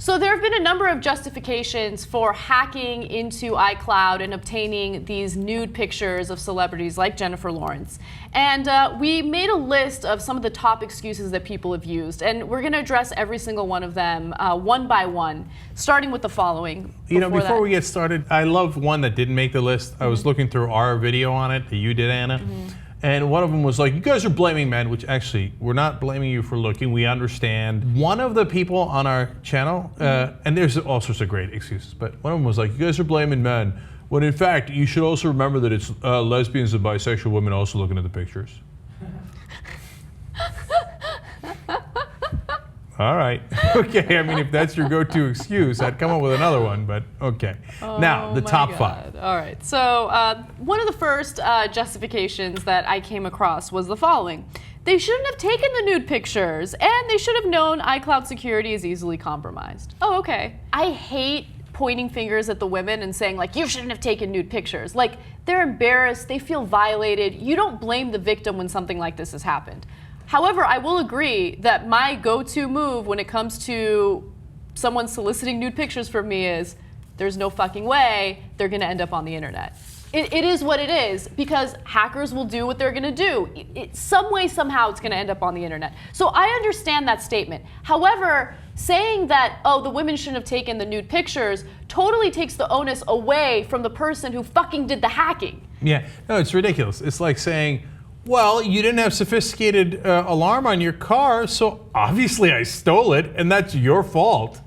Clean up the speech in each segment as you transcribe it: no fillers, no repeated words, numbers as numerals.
So there have been a number of justifications for hacking into iCloud and obtaining these nude pictures of celebrities like Jennifer Lawrence. And we made a list of some of the top excuses that people have used, and we're going to address every single one of them one by one, starting with the following. Before we get started, I love one that didn't make the list. I was looking through our video on it that you did, Anna. And one of them was like, you guys are blaming men, which actually, we're not blaming you for looking. We understand. One of the people on our channel, and there's all sorts of great excuses, but one of them was like, you guys are blaming men, when in fact, you should also remember that it's lesbians and bisexual women also looking at the pictures. All right. Okay, I mean, if that's your go-to excuse, I'd come up with another one, but okay. Now, the top five. All right. So one of the first justifications that I came across was the following. They shouldn't have taken the nude pictures, and they should have known iCloud security is easily compromised. Oh, okay. I hate pointing fingers at the women and saying, like, you shouldn't have taken nude pictures. Like, they're embarrassed, they feel violated. You don't blame the victim when something like this has happened. However, I will agree that my go-to move when it comes to someone soliciting nude pictures from me is, there's no fucking way they're gonna end up on the internet. It is what it is, because hackers will do what they're gonna do. Some way, somehow, it's gonna end up on the internet. So I understand that statement. However, saying that, oh, the women shouldn't have taken the nude pictures totally takes the onus away from the person who fucking did the hacking. Yeah, no, it's ridiculous. It's like saying, well, you didn't have sophisticated alarm on your car, so obviously I stole it, and that's your fault.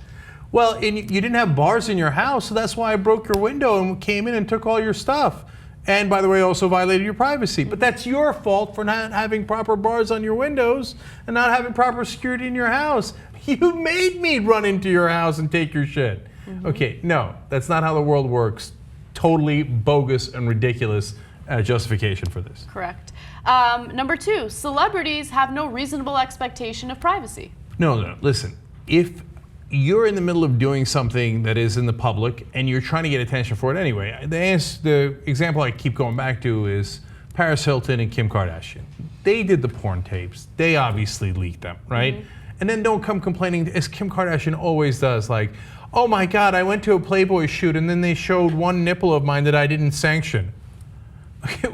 Well, and you didn't have bars in your house, so that's why I broke your window and came in and took all your stuff. And by the way, also violated your privacy. But that's your fault for not having proper bars on your windows and not having proper security in your house. You made me run into your house and take your shit. Okay, no, that's not how the world works. Totally bogus and ridiculous justification for this. Correct. Number two, celebrities have no reasonable expectation of privacy. No, listen, if you're in the middle of doing something that is in the public and you're trying to get attention for it anyway, the example I keep going back to is Paris Hilton and Kim Kardashian. They did the porn tapes. They obviously leaked them, right? And then don't come complaining, as Kim Kardashian always does, like, oh my God, I went to a Playboy shoot and then they showed one nipple of mine that I didn't sanction.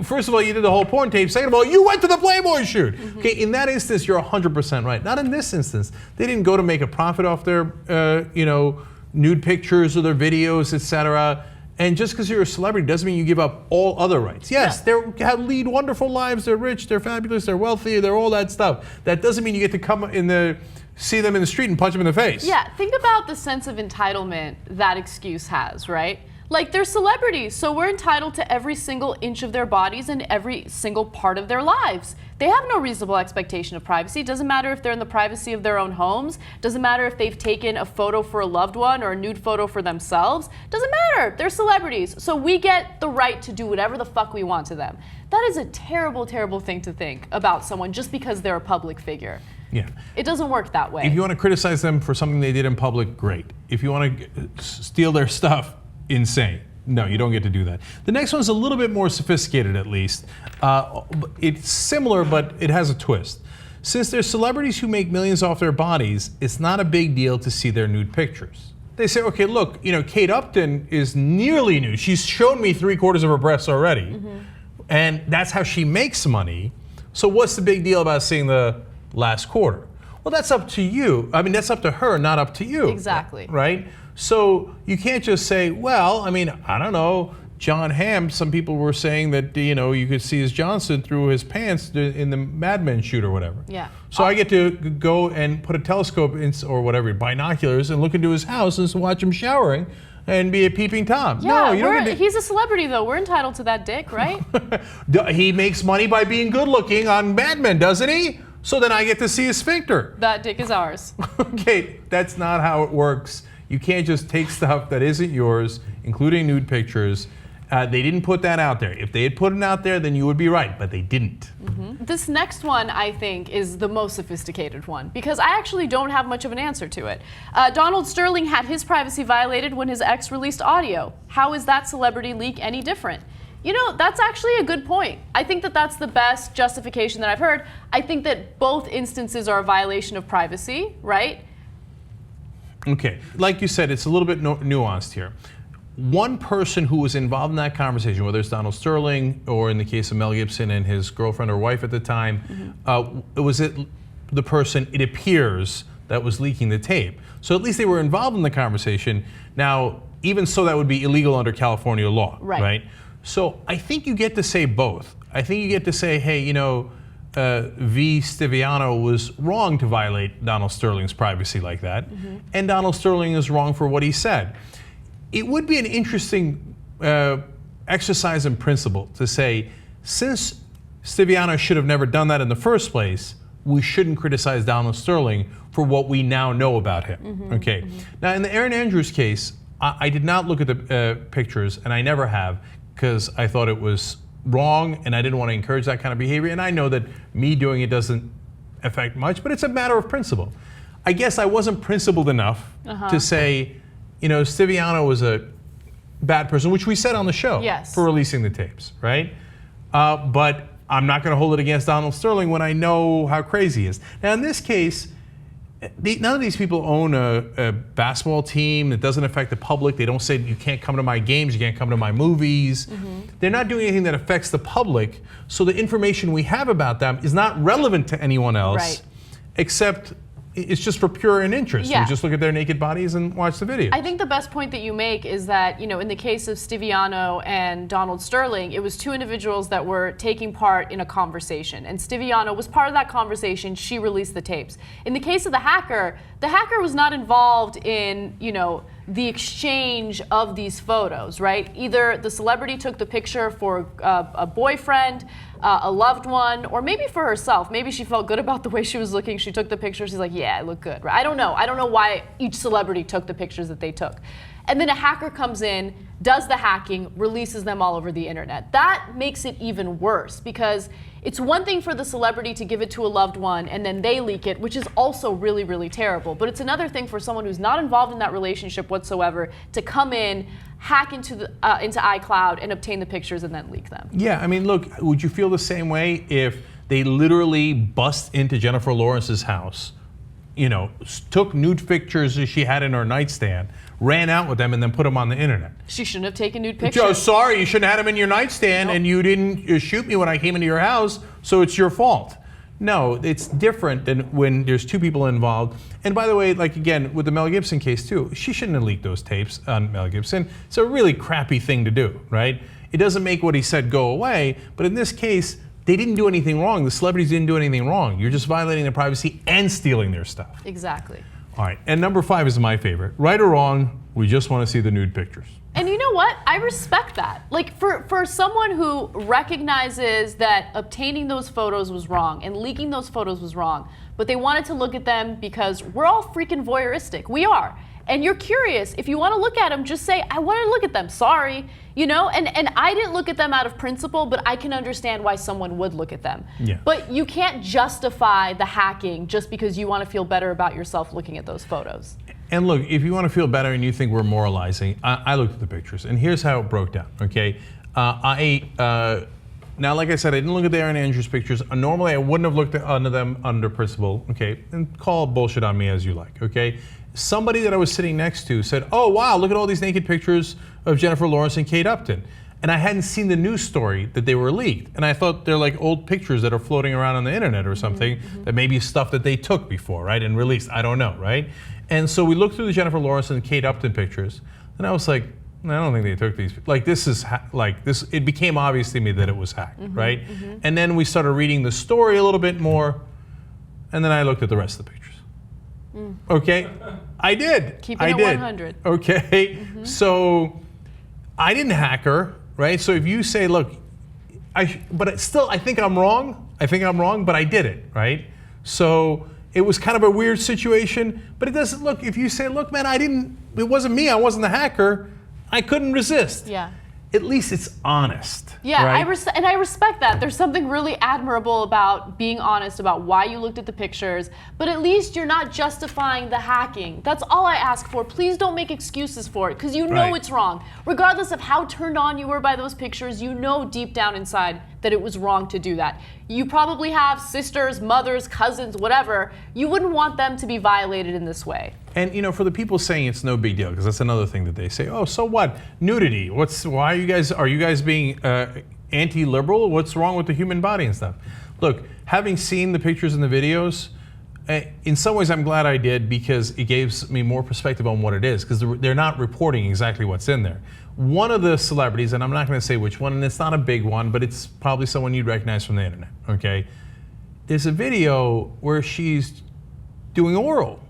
First of all, you did the whole porn tape. Second of all, you went to the Playboy shoot. Okay, in that instance, you're 100% right. Not in this instance. They didn't go to make a profit off their, nude pictures or their videos, etc. And just because you're a celebrity doesn't mean you give up all other rights. Yes, they lead wonderful lives. They're rich. They're fabulous. They're wealthy. They're all that stuff. That doesn't mean you get to see them in the street and punch them in the face. Yeah, think about the sense of entitlement that excuse has, right? Like, they're celebrities, so we're entitled to every single inch of their bodies and every single part of their lives. They have no reasonable expectation of privacy. It doesn't matter if they're in the privacy of their own homes. Doesn't matter if they've taken a photo for a loved one or a nude photo for themselves. Doesn't matter. They're celebrities. So we get the right to do whatever the fuck we want to them. That is a terrible, terrible thing to think about someone just because they're a public figure. Yeah. It doesn't work that way. If you want to criticize them for something they did in public, great. If you want to steal their stuff, insane. No, you don't get to do that. The next one's a little bit more sophisticated, at least. It's similar, but it has a twist. Since they're celebrities who make millions off their bodies, it's not a big deal to see their nude pictures. They say, okay, look, Kate Upton is nearly nude. She's shown me 3/4 of her breasts already, and that's how she makes money. So what's the big deal about seeing the last quarter? Well, that's up to you. I mean, that's up to her, not up to you. Exactly. Right? So you can't just say, well, I mean, I don't know, John Hamm, some people were saying that, you could see his Johnson through his pants in the Mad Men shoot or whatever. Yeah. So I get to go and put a telescope in, or whatever, binoculars, and look into his house and watch him showering and be a peeping Tom. Yeah, no, you don't get to. He's a celebrity, though. We're entitled to that dick, right? He makes money by being good looking on Mad Men, doesn't he? So then I get to see his sphincter. That dick is ours. Okay, that's not how it works. You can't just take stuff that isn't yours, including nude pictures. They didn't put that out there. If they had put it out there, then you would be right, but they didn't. This next one, I think, is the most sophisticated one, because I actually don't have much of an answer to it. Donald Sterling had his privacy violated when his ex released audio. How is that celebrity leak any different? That's actually a good point. I think that that's the best justification that I've heard. I think that both instances are a violation of privacy, right? Okay, like you said, it's a little bit nuanced here. One person who was involved in that conversation, whether it's Donald Sterling or in the case of Mel Gibson and his girlfriend or wife at the time, the person, it appears, that was leaking the tape. So at least they were involved in the conversation. Now, even so, that would be illegal under California law, right? So I think you get to say both. I think you get to say, hey, you know, V. Stiviano was wrong to violate Donald Sterling's privacy like that, and Donald Sterling is wrong for what he said. It would be an interesting exercise in principle to say, since Stiviano should have never done that in the first place, we shouldn't criticize Donald Sterling for what we now know about him. Okay. Now, in the Erin Andrews case, I did not look at the pictures, and I never have, because I thought it was wrong, and I didn't want to encourage that kind of behavior. And I know that me doing it doesn't affect much, but it's a matter of principle. I guess I wasn't principled enough to say, you know, Stiviano was a bad person, which we said on the show for releasing the tapes, right? But I'm not going to hold it against Donald Sterling when I know how crazy he is. Now, in this case, none of these people own a basketball team that doesn't affect the public. They don't say, you can't come to my games, you can't come to my movies. They're not doing anything that affects the public, so the information we have about them is not relevant to anyone else, except it's just for pure and interest. You just look at their naked bodies and watch the video. I think the best point that you make is that, you know, in the case of Stiviano and Donald Sterling, it was two individuals that were taking part in a conversation, and Stiviano was part of that conversation. She released the tapes. In the case of the hacker was not involved in, you know, the exchange of these photos, right? Either the celebrity took the picture for a boyfriend, a loved one, or maybe for herself. Maybe she felt good about the way she was looking. She took the picture. She's like, yeah, I look good. Right? I don't know. I don't know why each celebrity took the pictures that they took. And then a hacker comes in, does the hacking, releases them all over the internet. That makes it even worse, because it's one thing for the celebrity to give it to a loved one and then they leak it, which is also really, really terrible. But it's another thing for someone who's not involved in that relationship whatsoever to come in, hack into iCloud and obtain the pictures and then leak them. Yeah, I mean, look, would you feel the same way if they literally bust into Jennifer Lawrence's house, you know, took nude pictures that she had in her nightstand, ran out with them, and then put them on the internet? She shouldn't have taken nude pictures. Joe, sorry, you shouldn't have had them in your nightstand, and you didn't shoot me when I came into your house, so it's your fault. No, it's different than when there's two people involved. And by the way, like again, with the Mel Gibson case too, she shouldn't have leaked those tapes on Mel Gibson. It's a really crappy thing to do, right? It doesn't make what he said go away, but in this case, they didn't do anything wrong. The celebrities didn't do anything wrong. You're just violating their privacy and stealing their stuff. Exactly. All right, and number 5 is my favorite. Right or wrong, we just want to see the nude pictures. And you know what? I respect that. Like, for someone who recognizes that obtaining those photos was wrong and leaking those photos was wrong, but they wanted to look at them because we're all freaking voyeuristic. We are. And you're curious. If you want to look at them, just say, I want to look at them. Sorry. You know? And I didn't look at them out of principle, but I can understand why someone would look at them. Yeah. But you can't justify the hacking just because you want to feel better about yourself looking at those photos. And look, if you want to feel better and you think we're moralizing, I looked at the pictures, and here's how it broke down, okay? Now, like I said, I didn't look at the Erin Andrews pictures. Normally, I wouldn't have looked under them under principle, okay? And call bullshit on me as you like, okay? Somebody that I was sitting next to said, oh, wow, look at all these naked pictures of Jennifer Lawrence and Kate Upton. And I hadn't seen the news story that they were leaked. And I thought they're like old pictures that are floating around on the internet or something, that may be stuff that they took before, right? And released, I don't know, right? And so we looked through the Jennifer Lawrence and Kate Upton pictures, and I was like, I don't think they took these. Like, this is, it became obvious to me that it was hacked, right? And then we started reading the story a little bit more, and then I looked at the rest of the pictures. Okay? I did. Keeping it 100. Okay? So I didn't hack her, right? So if you say, look, but still, I think I'm wrong. But I did it, right? So it was kind of a weird situation, but it doesn't, look, if you say, look, man, it wasn't me, I wasn't the hacker, I couldn't resist. Yeah. At least it's honest. Yeah, right? and I respect that. There's something really admirable about being honest about why you looked at the pictures, but at least you're not justifying the hacking. That's all I ask for. Please don't make excuses for it, because you know it's wrong. Regardless of how turned on you were by those pictures, you know deep down inside that it was wrong to do that. You probably have sisters, mothers, cousins, whatever. You wouldn't want them to be violated in this way. And you know, for the people saying it's no big deal, because that's another thing that they say. Oh, so what? Nudity. Why are you guys being anti-liberal? What's wrong with the human body and stuff? Look, having seen the pictures and the videos, in some ways I'm glad I did, because it gives me more perspective on what it is, because they're not reporting exactly what's in there. One of the celebrities, and I'm not going to say which one, and it's not a big one, but it's probably someone you'd recognize from the internet, okay? There's a video where she's doing oral,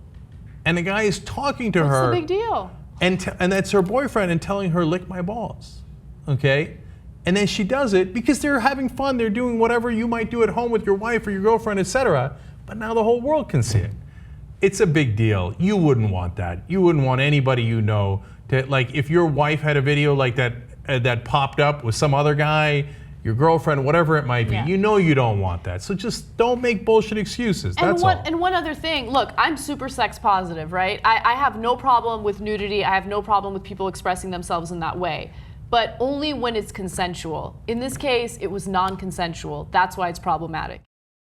and the guy is talking to her. What's the big deal? And that's her boyfriend, and telling her, lick my balls, okay? And then she does it because they're having fun. They're doing whatever you might do at home with your wife or your girlfriend, etc. But now the whole world can see it. It's a big deal. You wouldn't want that. You wouldn't want anybody you know to, like, if your wife had a video like that that popped up with some other guy, your girlfriend, whatever it might be, you know you don't want that. So just don't make bullshit excuses. That's all. And one other thing, look, I'm super sex positive, right? I have no problem with nudity. I have no problem with people expressing themselves in that way, but only when it's consensual. In this case, it was non-consensual. That's why it's problematic.